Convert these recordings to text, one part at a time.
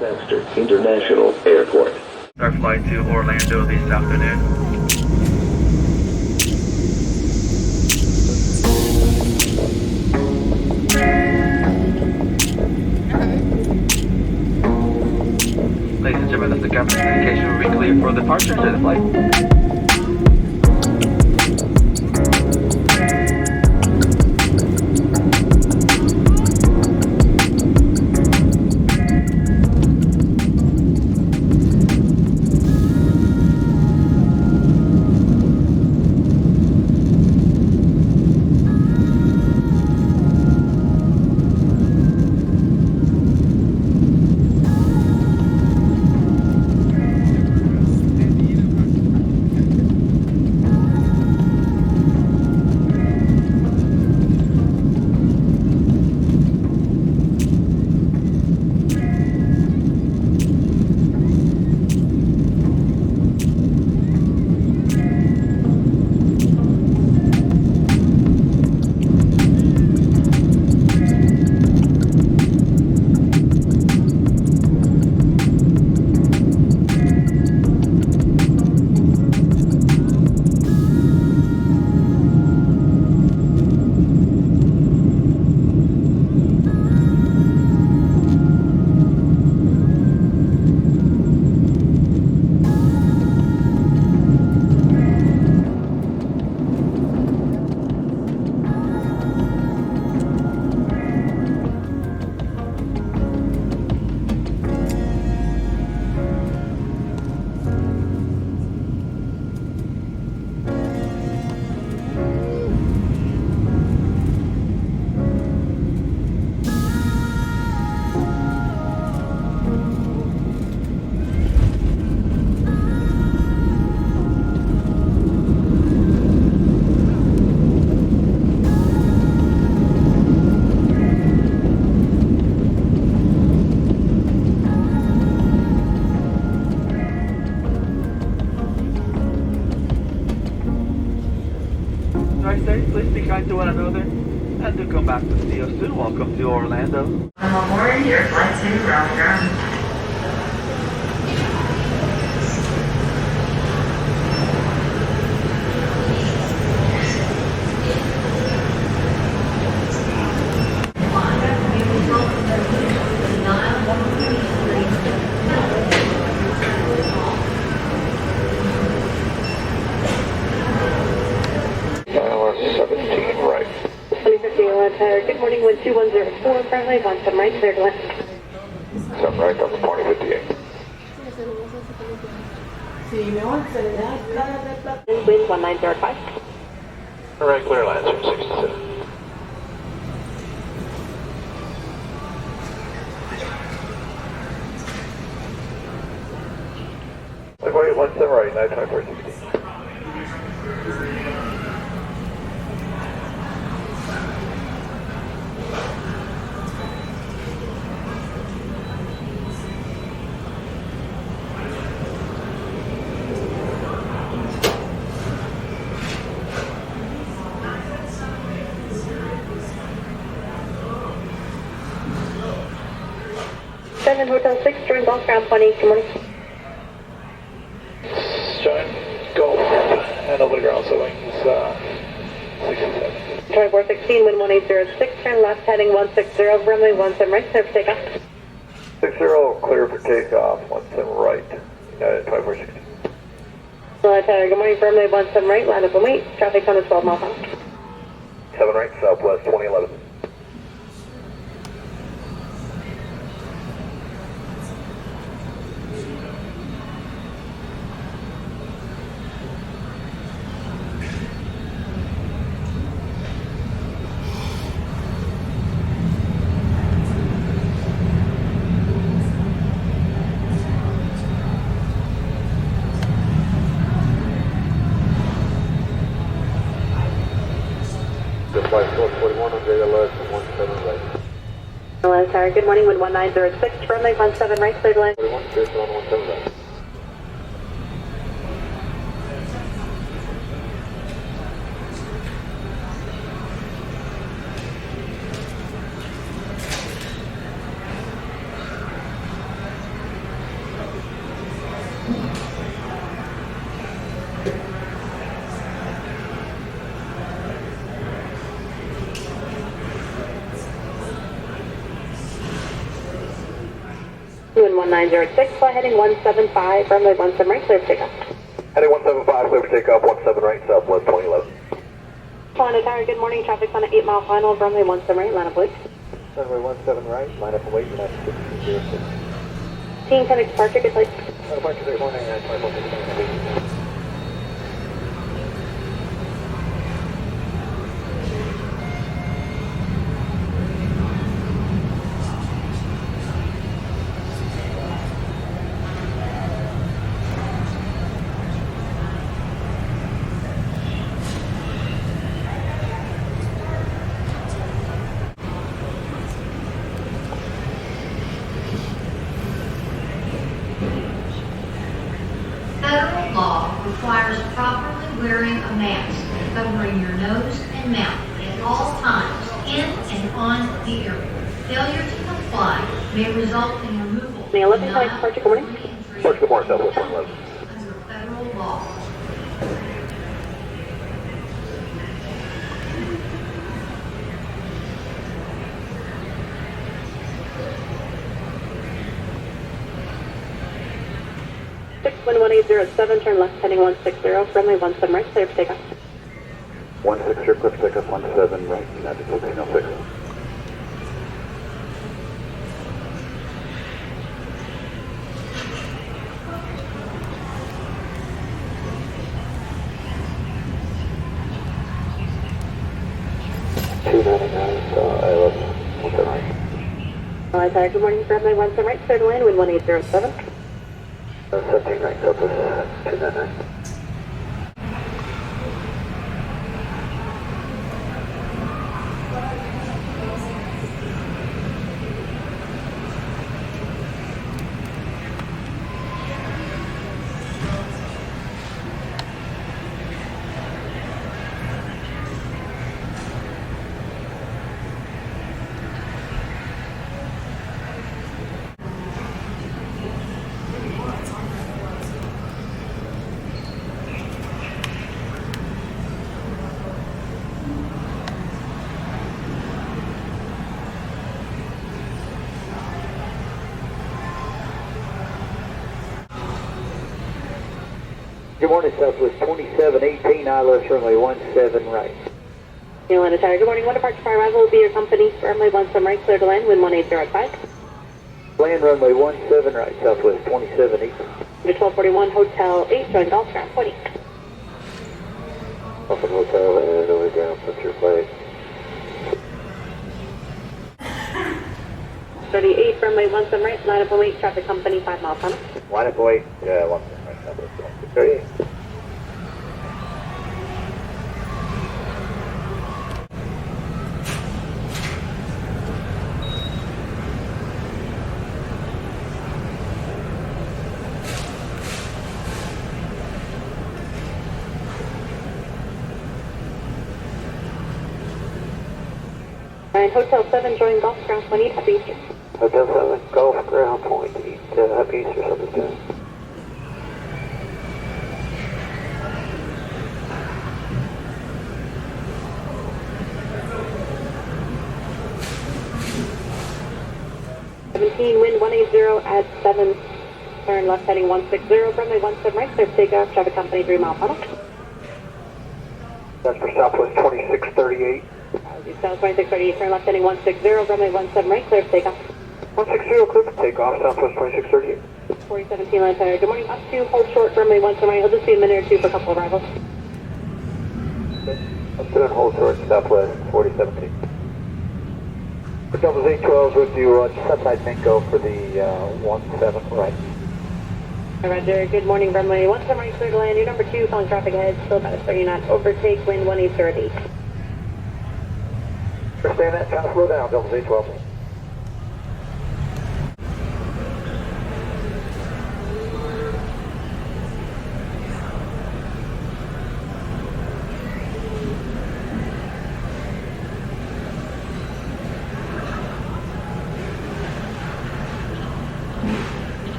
Chapter International Airport. Our flight to Orlando this afternoon. Ladies and gentlemen, that's the captain's indication. We'll be clear for departure to the flight. Please be kind to one another and do come back to see us soon. Welcome to Orlando. I'm aboard your flight to Rotterdam. Good morning, 12104, friendly, 17 right, clear to land. 7 right, that's 2058. Wind 1905. All right, clear line, 067. Wait, 17 right, 95416. Hotel 6, join Golf Ground 20, good morning. Join Golf, and over the ground, so wings 67. Troy 416, wind 1806, turn left heading 160, runway 17 right, clear for takeoff. 60, clear for takeoff, 17 right, 2460. Good morning, runway 17 right, line up and wait, traffic on a 12 mile per hour. 7 right, southwest 2011. Flight 441 on Data Lush, 17 right. Good morning, wind 1906, runway 17 right, clear to land. 41, clear on 17 right. Wind 1906, fly heading 175, runway 17 right, clear for takeoff. Heading 175, clear for takeoff, 17 right, southwest 2011. Honda Tower, good morning, traffic on an 8 mile final, runway 17 right, line up wait. Runway 17 right, line up and wait, United 606. Team 10 departure, good flight. Departure 3499, 2459. 'Federal law requires properly wearing a mask covering your nose and mouth at all times in and on the airport. Failure to comply may result in removal. May 11 flight departure, good morning. Departure, good morning, southwest 111. Under federal law. Wind 1807, turn left heading 160, runway 17 right, clear for takeoff. 16, clear for takeoff, 17 right, United 1606. Alright, Tower, good morning, runway 17 right, clear to land, wind 1807. 17 right, southwest 299. Good morning, Southwest 2718, ILS runway 17 right. Atlanta Tower, good morning, one departure for arrival will be your company, runway 17 right, clear to land, wind 1805. Land runway 17 right, Southwest 2718. Under 1241, Hotel 8, join golf ground 20. Off of Hotel and over ground, put your flag. 38, runway 17 right, line up and wait, traffic company 5 mile final. Line up and wait, 17 right, Southwest 38. And Hotel 7, join golf ground 20, happy Easter. Hotel 7, Golf Ground Point, Happy Easter, something's good. Wind 180 at 7, turn left heading 160, runway 17 right, clear for takeoff, traffic company 3 mile final. That's for Southwest 2638. South 2638, turn left heading 160, runway 17 right, clear for takeoff. 160, clear for takeoff, Southwest 2638. 4017 line tire, good morning, up to hold short, runway 17 right, I'll just be a minute or two for a couple of arrivals. Up to and hold short, Southwest 4017. For Double 812, we'll do Sunside Minko for the 17 right. Roger, good morning, runway 17 right, clear to land, your number 2, calling traffic ahead, still about a 30 knot overtake, wind 1808. Understand that, trying to slow down, Double 812.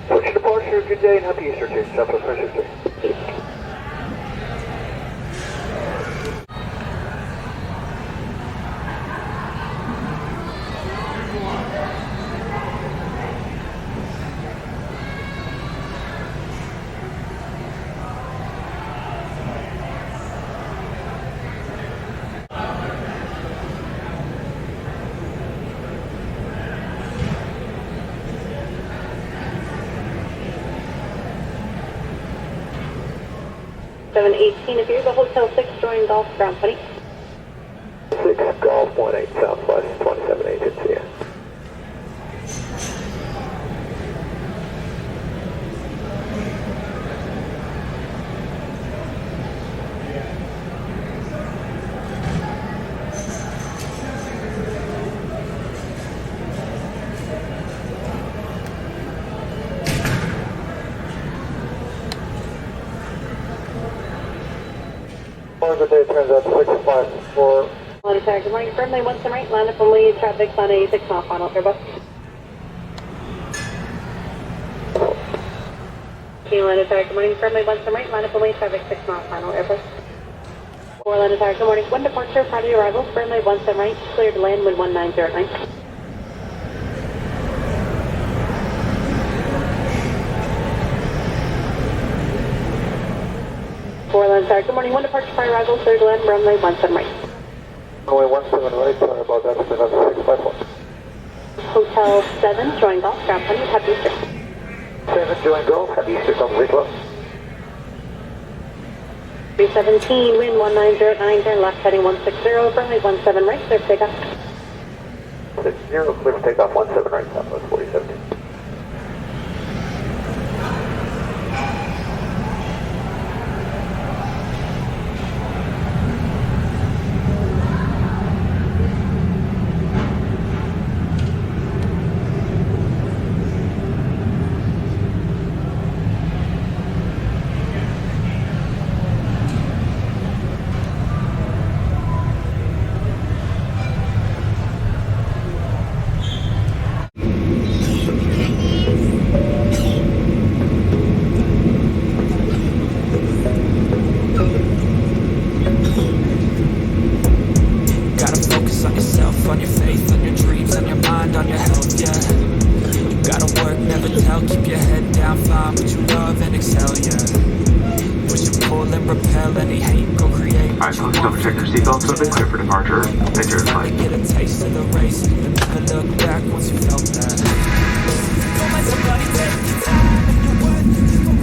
Switch departure, good day, and happy Easter to you, Southwest 2638. 1718. If you're the Hotel 6, join Golf Ground 20. 6 Golf 18 Southwest 2718, see ya. Good day, turns out 654. Good morning, firmly once and right, land up on lead, traffic, line 86, mile final, Airbus. Land attack, good morning, firmly once and right, line up on lead, traffic, 6 mile final, Airbus. 4 land attack, good morning, 1 departure, party arrival, firmly once and right, clear to land, wind 1909. 4 land attack, good morning, 1 departure, party arrival, clear to land, runway 17 right. Runway 17 right, sorry about that, it's another 654. Hotel 7, join Golf, ground 20, happy Easter. 7, join Golf, happy Easter, come very close. 317, wind 1909, turn left heading 160, runway 17 right, clear for takeoff. 60, clear for takeoff, 17 right, Southwest 4017. Alright, folks, don't check your seatbelts, so they're clear for departure. Thank you, flight. Get a taste of the race, and never look back once you felt that. Don't let somebody take your time and your worth.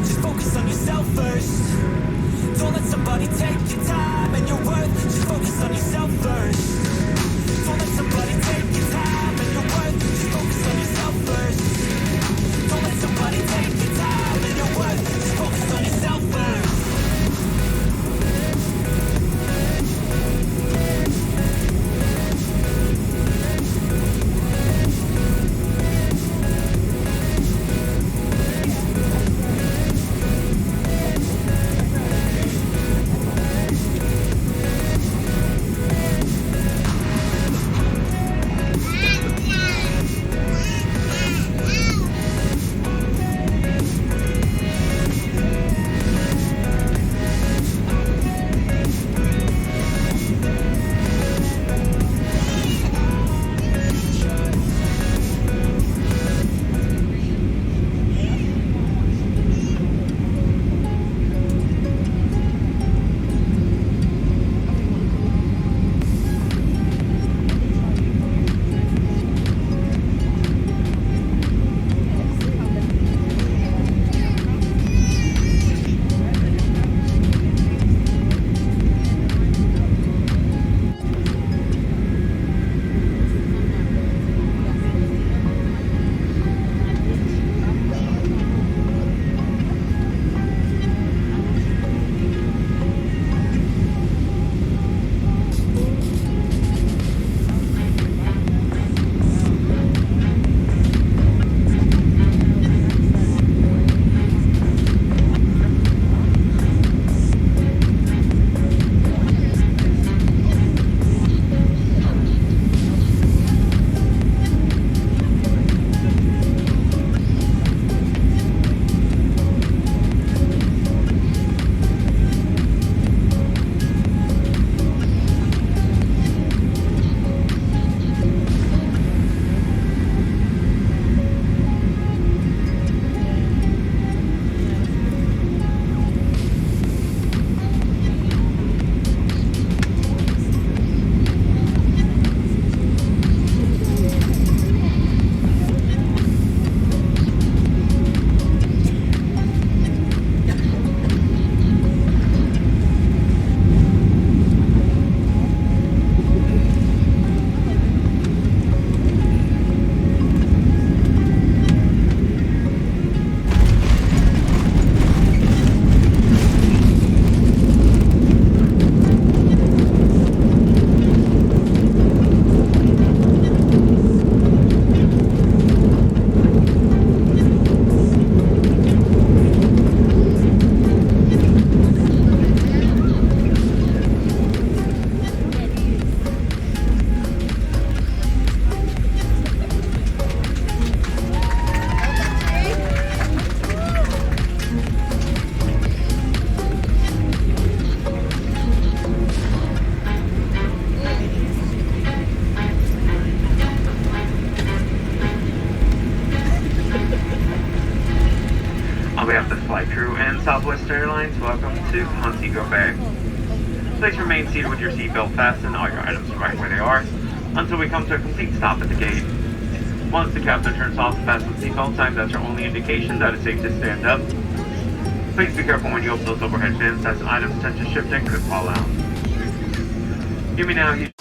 Just focus on yourself first. Don't let somebody take your time and your worth. Just focus on yourself first. Don't let somebody take your time and your worth. Just focus on yourself first. Don't let somebody take your time and your worth. Just focus on yourself first. Southwest Airlines, welcome to Montego Bay. Please remain seated with your seatbelt fastened, all your items right where they are, until we come to a complete stop at the gate. Once the captain turns off the fasten seatbelt signs, that's your only indication that it's safe to stand up. Please be careful when you open those overhead bins, as items tend to shift and could fall out. You may now use